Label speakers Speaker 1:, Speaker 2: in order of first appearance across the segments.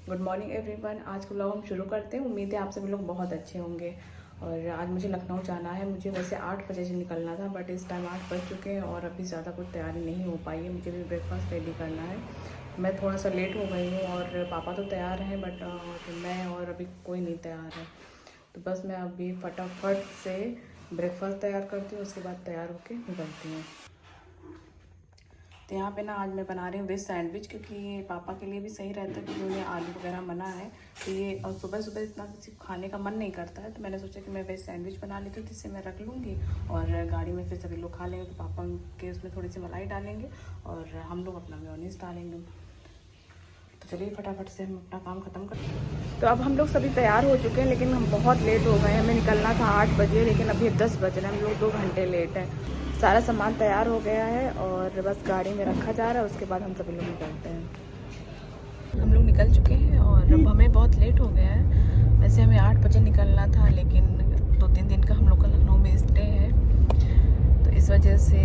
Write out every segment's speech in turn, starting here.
Speaker 1: Good morning everyone. आज का vlog हम शुरू करते हैं। उम्मीद है आप सभी लोग बहुत अच्छे होंगे। और आज मुझे लखनऊ जाना है। मुझे वैसे 8 बजे से निकलना था, बट इस टाइम 8 बज चुके हैं और अभी ज़्यादा कुछ तैयारी नहीं हो पाई है। मुझे भी ब्रेकफास्ट रेडी करना है। मैं थोड़ा सा लेट हो गई हूँ और पापा तो तैयार हैं, बट मैं और अभी कोई नहीं तैयार है। तो बस मैं अभी फटाफट से ब्रेकफास्ट तैयार करती हूँ, उसके बाद तैयार होकर निकलती हूँ। तो यहाँ पे ना आज मैं बना रही हूँ वेज सैंडविच, क्योंकि ये पापा के लिए भी सही रहता है, क्योंकि उन्हें आलू वगैरह मना है। तो ये और सुबह सुबह इतना किसी खाने का मन नहीं करता है, तो मैंने सोचा कि मैं वेज सैंडविच बना लेती हूँ, जिससे मैं रख लूँगी और गाड़ी में फिर सभी लोग खा लेंगे। तो पापा के उसमें थोड़ी सी मलाई डालेंगे और हम लोग अपना मेयोनीज डालेंगे। तो चलिए फटाफट से हम अपना काम ख़त्म करते हैं। तो अब हम लोग सभी तैयार हो चुके हैं, लेकिन हम बहुत लेट हो गए हैं। हमें निकलना था 8 बजे, लेकिन अभी 10 बज रहे हैं। हम लोग 2 घंटे लेट हैं। सारा सामान तैयार हो गया है और बस गाड़ी में रखा जा रहा है, उसके बाद हम सभी लोग निकलते हैं। हम लोग निकल चुके हैं और अब हमें बहुत लेट हो गया है। वैसे हमें 8 बजे निकलना था, लेकिन 2-3 दिन का हम लोग का लखनऊ में स्टे है, तो इस वजह से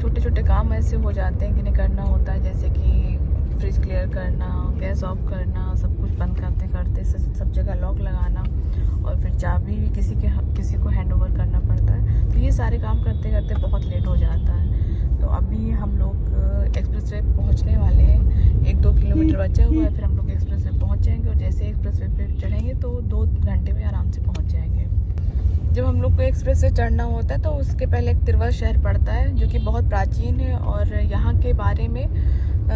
Speaker 1: छोटे छोटे काम ऐसे हो जाते हैं कि नहीं करना होता है, जैसे कि फ्रिज क्लियर करना, गैस ऑफ करना, सब कुछ बंद करते करते सब जगह लॉक लगाना और फिर चाबी भी किसी को हैंड ओवर करना पड़ता है। तो ये सारे काम करते करते बहुत लेट हो जाता है। तो अभी हम लोग एक्सप्रेस वे पहुँचने वाले हैं। 1-2 किलोमीटर बचा हुआ है, फिर हम लोग एक्सप्रेस वे पहुँच जाएंगे और जैसे एक्सप्रेस वे पे चढ़ेंगे तो 2 घंटे में आराम से पहुँच जाएंगे। जब हम लोग को एक्सप्रेस से चढ़ना होता है तो उसके पहले एक तिरवा शहर पड़ता है, जो कि बहुत प्राचीन है और यहाँ के बारे में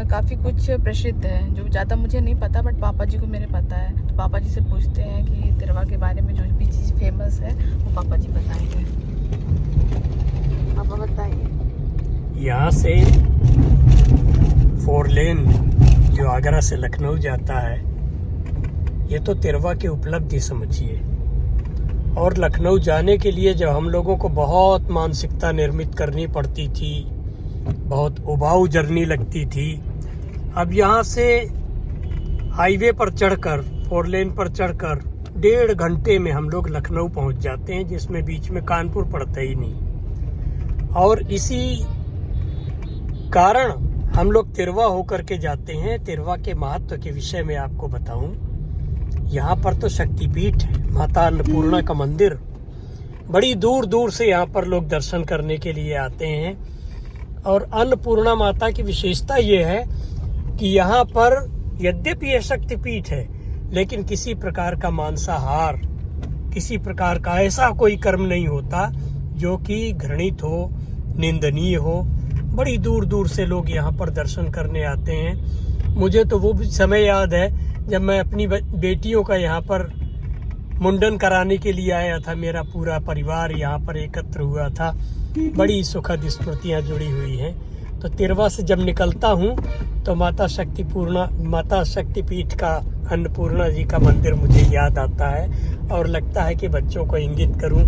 Speaker 1: काफ़ी कुछ प्रसिद्ध है, जो ज़्यादा मुझे नहीं पता, बट पापा जी को मेरे पता है। तो पापा जी से पूछते हैं कि तिरवा के बारे में जो भी चीज़ फेमस है वो पापा जी बताएंगे। पापा बताइए।
Speaker 2: यहाँ से 4 लेन जो आगरा से लखनऊ जाता है, ये तो तिरवा की उपलब्धि समझिए। और लखनऊ जाने के लिए जब हम लोगों को बहुत मानसिकता निर्मित करनी पड़ती थी, बहुत उबाऊ जर्नी लगती थी, अब यहाँ से हाईवे पर चढ़कर 4 लेन पर चढ़कर 1.5 घंटे में हम लोग लखनऊ पहुँच जाते हैं, जिसमें बीच में कानपुर पड़ता ही नहीं। और इसी कारण हम लोग तिरवा होकर के जाते हैं। तिरवा के महत्व के विषय में आपको बताऊं, यहाँ पर तो शक्तिपीठ है, माता अन्नपूर्णा का मंदिर। बड़ी दूर दूर से यहाँ पर लोग दर्शन करने के लिए आते हैं। और अन्नपूर्णा माता की विशेषता ये है कि यहाँ पर यद्यपि यह शक्तिपीठ है, लेकिन किसी प्रकार का मांसाहार, किसी प्रकार का ऐसा कोई कर्म नहीं होता जो कि घृणित हो, निंदनीय हो। बड़ी दूर दूर से लोग यहाँ पर दर्शन करने आते हैं। मुझे तो वो भी समय याद है जब मैं अपनी बेटियों का यहाँ पर मुंडन कराने के लिए आया था। मेरा पूरा परिवार यहाँ पर एकत्र हुआ था। बड़ी सुखद स्मृतियाँ जुड़ी हुई हैं। तो तिरवा से जब निकलता हूँ तो माता शक्तिपीठ का अन्नपूर्णा जी का मंदिर मुझे याद आता है और लगता है कि बच्चों को इंगित करूँ,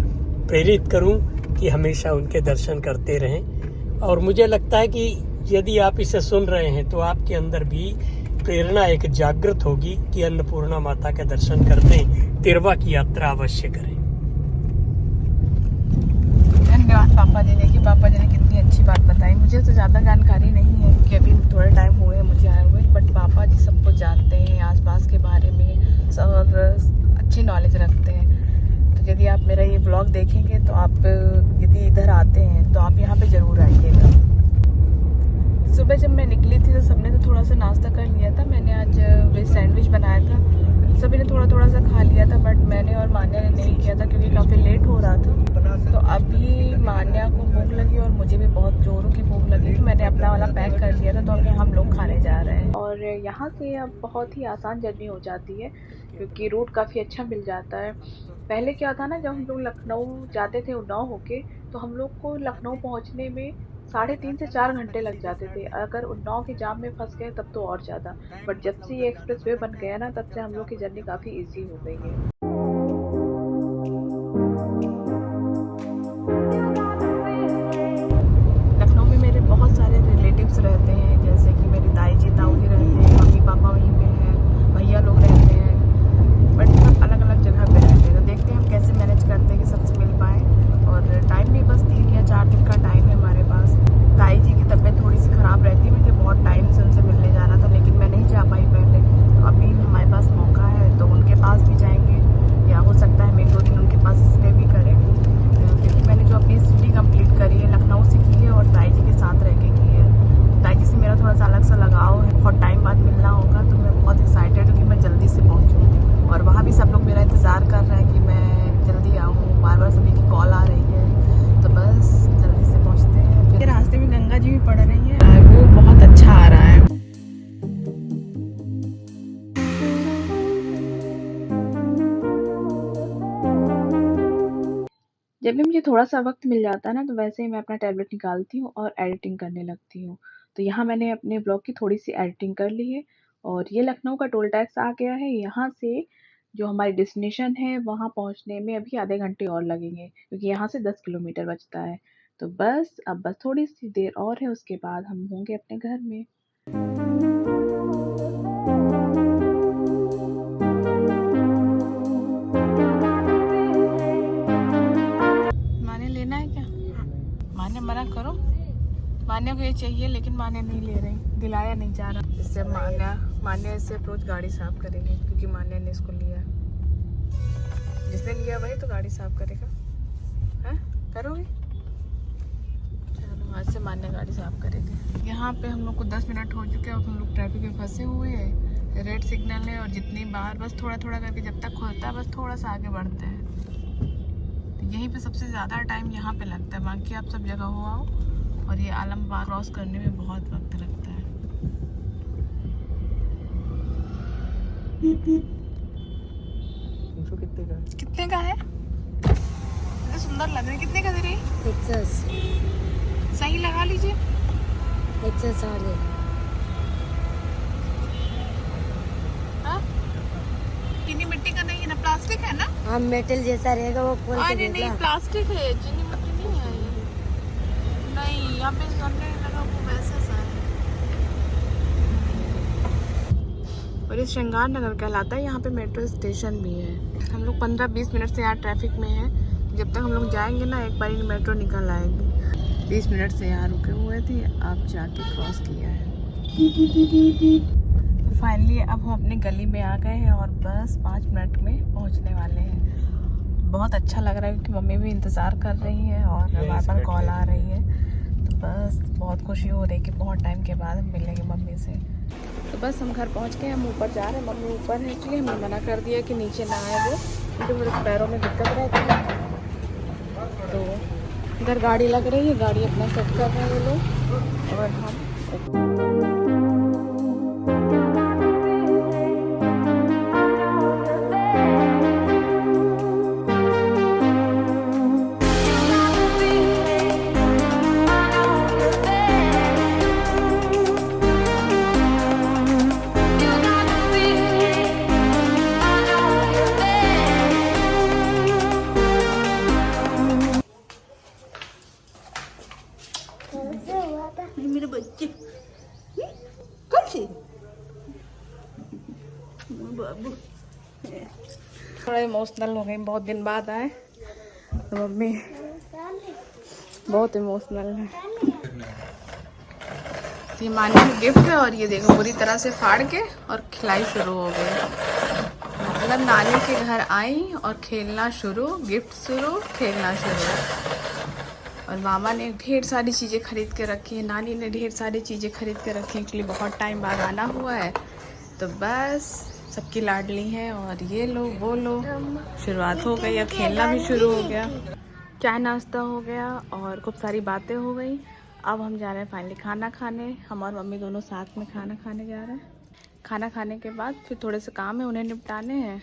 Speaker 2: प्रेरित करूँ कि हमेशा उनके दर्शन करते रहें। और मुझे लगता है कि यदि आप इसे सुन रहे हैं तो आपके अंदर भी प्रेरणा एक जागृत होगी कि अन्नपूर्णा माता के दर्शन करने तिरवा की यात्रा अवश्य करें।
Speaker 1: धन्यवाद पापा जी ने, कि पापा जी ने कितनी अच्छी बात बताई। मुझे तो ज़्यादा जानकारी नहीं है, कि अभी थोड़े टाइम हुए मुझे आए हुए, बट पापा जी सब कुछ जानते हैं आसपास के बारे में सब, और अच्छी नॉलेज रखते हैं। तो यदि आप मेरा ये ब्लॉग देखेंगे तो आप यदि इधर आते हैं तो आप यहाँ पे ज़रूर आइएगा। सुबह जब मैं निकली थी तो सबने तो थोड़ा सा नाश्ता कर लिया था। मैंने आज वेज सैंडविच बनाया था, सभी ने थोड़ा थोड़ा सा खा लिया था, बट मैंने और मान्या ने नहीं किया था, क्योंकि काफ़ी लेट हो रहा था। तो अभी मान्या को भूख लगी और मुझे भी बहुत जोरों की भूख लगी, तो मैंने अपना वाला पैक कर लिया था। तो अभी हम लोग खाने जा रहे हैं और यहाँ से अब बहुत ही आसान जर्नी हो जाती है, क्योंकि रूट काफ़ी अच्छा मिल जाता है। पहले क्या था ना, जब हम लोग लखनऊ जाते थे उन्नाव होके, तो हम लोग को लखनऊ पहुँचने में 3.5 से 4 घंटे लग जाते थे। अगर उन्नाव के जाम में फंस गए तब तो और ज़्यादा। बट जब से ये एक्सप्रेस वे बन गया ना, तब से हम लोग की जर्नी काफ़ी इजी हो गई है। लखनऊ में मेरे बहुत सारे रिलेटिव्स रहते हैं, जैसे कि मेरी दाई जी ताऊ जी रहते हैं, मम्मी पापा वहीं पे हैं, भैया लोग रहते हैं, बट सब अलग अलग जगह पे रहते हैं। तो देखते हैं हम कैसे मैनेज करते हैं कि सबसे मिल पाएँ। और टाइम भी बस 3 या 4 दिन का टाइम है हमारे पास। दाई जी की तबीयत थोड़ी सी ख़राब रहती है, मुझे बहुत टाइम से उनसे मिलने जाना था, लेकिन मैं नहीं जा पाई पहले। तो अभी जब भी मुझे थोड़ा-सा वक़्त मिल जाता है ना, तो वैसे ही मैं अपना टैबलेट निकालती हूँ और एडिटिंग करने लगती हूँ। तो यहाँ मैंने अपने ब्लॉग की थोड़ी-सी एडिटिंग कर ली है और ये लखनऊ का टोल टैक्स आ गया है। यहाँ से जो हमारी डेस्टिनेशन है, वहाँ पहुँचने में अभी आधे घंटे और लगेंगे क्योंकि यहाँ से 10 किलोमीटर बचता है। तो बस थोड़ी-सी देर और है, उसके बाद हम होंगे अपने घर में। माने लेना है क्या? माने मना करो। मान्या को ये चाहिए लेकिन मान्या नहीं ले रही, दिलाया नहीं जा रहा। इससे मान्या इससे रोज गाड़ी साफ करेगी क्योंकि मान्या ने इसको लिया। जिसने लिया वही तो गाड़ी साफ करेगा। हैं? करोगे? चलो आज से मान्या गाड़ी साफ करेगी। यहाँ पे हम लोग को 10 मिनट हो चुके हैं और हम लोग ट्रैफिक में फंसे हुए हैं। रेड सिग्नल है और जितनी बार बस थोड़ा थोड़ा करके जब तक खुलता है बस थोड़ा सा आगे बढ़ते हैं। तो यहीं पे सबसे ज़्यादा टाइम यहाँ पे लगता है, बाकी आप सब जगह हो आओ। और ये आलमबाग क्रॉस करने में बहुत वक्त लगता है। कितने का है? इतने सुंदर लग रहे हैं। कितने का दे रही?
Speaker 3: 180
Speaker 1: सही लगा लीजिए।
Speaker 3: 160
Speaker 1: हाँ? चीनी मिट्टी का नहीं है ना, प्लास्टिक है ना?
Speaker 3: हाँ मेटल जैसा रहेगा वो खोल के
Speaker 1: अरे नहीं,
Speaker 3: देखना।
Speaker 1: प्लास्टिक है, चीनी मिट्टी नहीं है ये। नहीं, यहाँ पे सामने लगा वो वैसा सा है। और ये श्रृंगार नगर कहलाता है। यहाँ पे मेट्रो स्टेशन भी है। हम लोग 15-20 मिनट से यहाँ ट्रैफिक में हैं। जब तक हम लोग जाएंगे ना एक बार मेट्रो निकल आएगी। 20 मिनट से यहाँ रुके हुए थे, अब जाके क्रॉस किया है। फाइनली अब हम अपने गली में आ गए हैं और बस 5 मिनट में पहुँचने वाले हैं। बहुत अच्छा लग रहा है क्योंकि मम्मी भी इंतज़ार कर रही है और बार-बार कॉल आ रही है। तो बस बहुत खुशी हो रही है कि बहुत टाइम के बाद हम मिलेंगे मम्मी से। तो बस हम घर पहुंच गए, हम ऊपर जा रहे हैं। मम्मी ऊपर है इसलिए हमने मना कर दिया कि नीचे ना आए वो, क्योंकि मेरे पैरों में दिक्कत रहती है। तो इधर गाड़ी लग रही है, गाड़ी अपना सेट कर रहे हैं वो लोग और हम मेरे बच्चे कौन से बाबू थोड़ा इमोशनल हो गई, बहुत दिन बाद आए तो मम्मी बहुत इमोशनल है। ये मानी की गिफ्ट है और ये देखो पूरी तरह से फाड़ के और खिलाई शुरू हो गई। मतलब नानी के घर आई और खेलना शुरू, गिफ्ट शुरू, खेलना शुरू। और मामा ने ढेर सारी चीज़ें खरीद के रखी है, नानी ने ढेर सारी चीज़ें खरीद के रखी है। एक्चुअली बहुत टाइम बाद आना हुआ है तो बस सबकी लाडली है। और ये लो वो लो, शुरुआत हो गई, अब खेलना भी शुरू हो गया। चाय नाश्ता हो गया और खूब सारी बातें हो गई। अब हम जा रहे हैं फाइनली खाना खाने। हम और मम्मी दोनों साथ में खाना खाने जा रहे हैं। खाना खाने के बाद फिर थोड़े से काम है, उन्हें निपटाने हैं।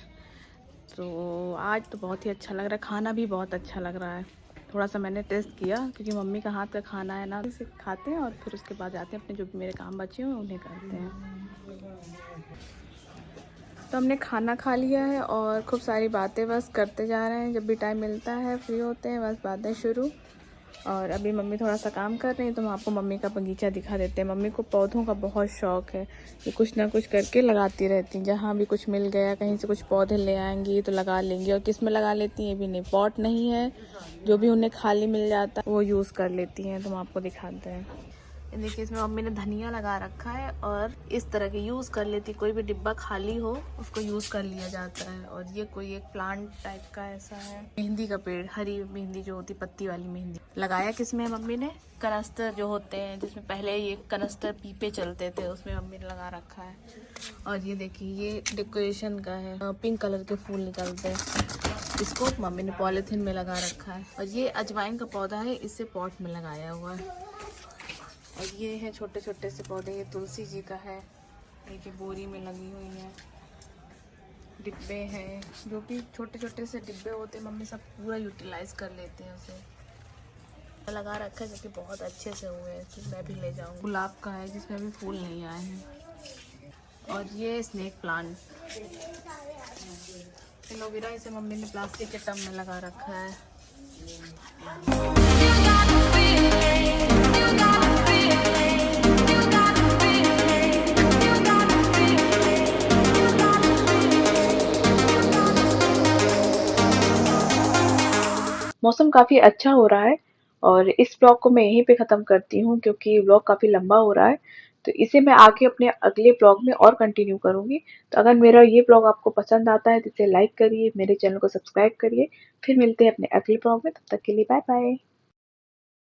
Speaker 1: तो आज तो बहुत ही अच्छा लग रहा है, खाना भी बहुत अच्छा लग रहा है। थोड़ा सा मैंने टेस्ट किया क्योंकि मम्मी का हाथ का खाना है ना, इसे खाते हैं और फिर उसके बाद जाते हैं अपने जो भी मेरे काम बचे हुए उन्हें करते हैं। तो हमने खाना खा लिया है और खूब सारी बातें बस करते जा रहे हैं। जब भी टाइम मिलता है फ्री होते हैं बस बातें शुरू। और अभी मम्मी थोड़ा सा काम कर रही हैं तो हम आपको मम्मी का बगीचा दिखा देते हैं। मम्मी को पौधों का बहुत शौक है, ये कुछ ना कुछ करके लगाती रहती हैं। जहाँ भी कुछ मिल गया, कहीं से कुछ पौधे ले आएंगी तो लगा लेंगी। और किस में लगा लेती हैं ये भी नहीं, पॉट नहीं है, जो भी उन्हें खाली मिल जाता है वो यूज़ कर लेती हैं। तो हम आपको दिखाते हैं। देखिए इसमें मम्मी ने धनिया लगा रखा है और इस तरह के यूज़ कर लेती, कोई भी डिब्बा खाली हो उसको यूज़ कर लिया जाता है। और ये कोई एक प्लांट टाइप का ऐसा है, मेहंदी का पेड़, हरी मेहंदी जो होती पत्ती वाली मेहंदी। लगाया किसमें मम्मी ने, कनस्तर जो होते हैं जिसमें पहले ये कनस्तर पीपे चलते थे उसमें मम्मी ने लगा रखा है। और ये देखिए ये डेकोरेशन का है, पिंक कलर के फूल निकलते हैं, इसको मम्मी ने पॉलीथीन में लगा रखा है। और ये अजवाइन का पौधा है, इसे पॉट में लगाया हुआ है। और ये है छोटे छोटे से पौधे, ये तुलसी जी का है, देखिए बोरी में लगी हुई है। डिब्बे हैं, जो भी छोटे छोटे से डिब्बे होते हैं मम्मी सब पूरा यूटिलाइज कर लेते हैं उसे। लगा रखा है जो कि बहुत अच्छे से हुए हैं, फिर मैं भी ले जाऊँ। गुलाब का है जिसमें भी फूल नहीं आए हैं, और ये स्नेक प्लांट एलोवेरा, इसे मम्मी ने प्लास्टिक के टब में लगा रखा है। मौसम काफ़ी अच्छा हो रहा है और इस ब्लॉग को मैं यहीं पे ख़त्म करती हूँ क्योंकि ब्लॉग काफ़ी लंबा हो रहा है। तो इसे मैं आगे अपने अगले ब्लॉग में और कंटिन्यू करूँगी। तो अगर मेरा ये ब्लॉग आपको पसंद आता है तो इसे लाइक करिए, मेरे चैनल को सब्सक्राइब करिए। फिर मिलते हैं अपने अगले ब्लॉग में, तब तक के लिए बाय बाय।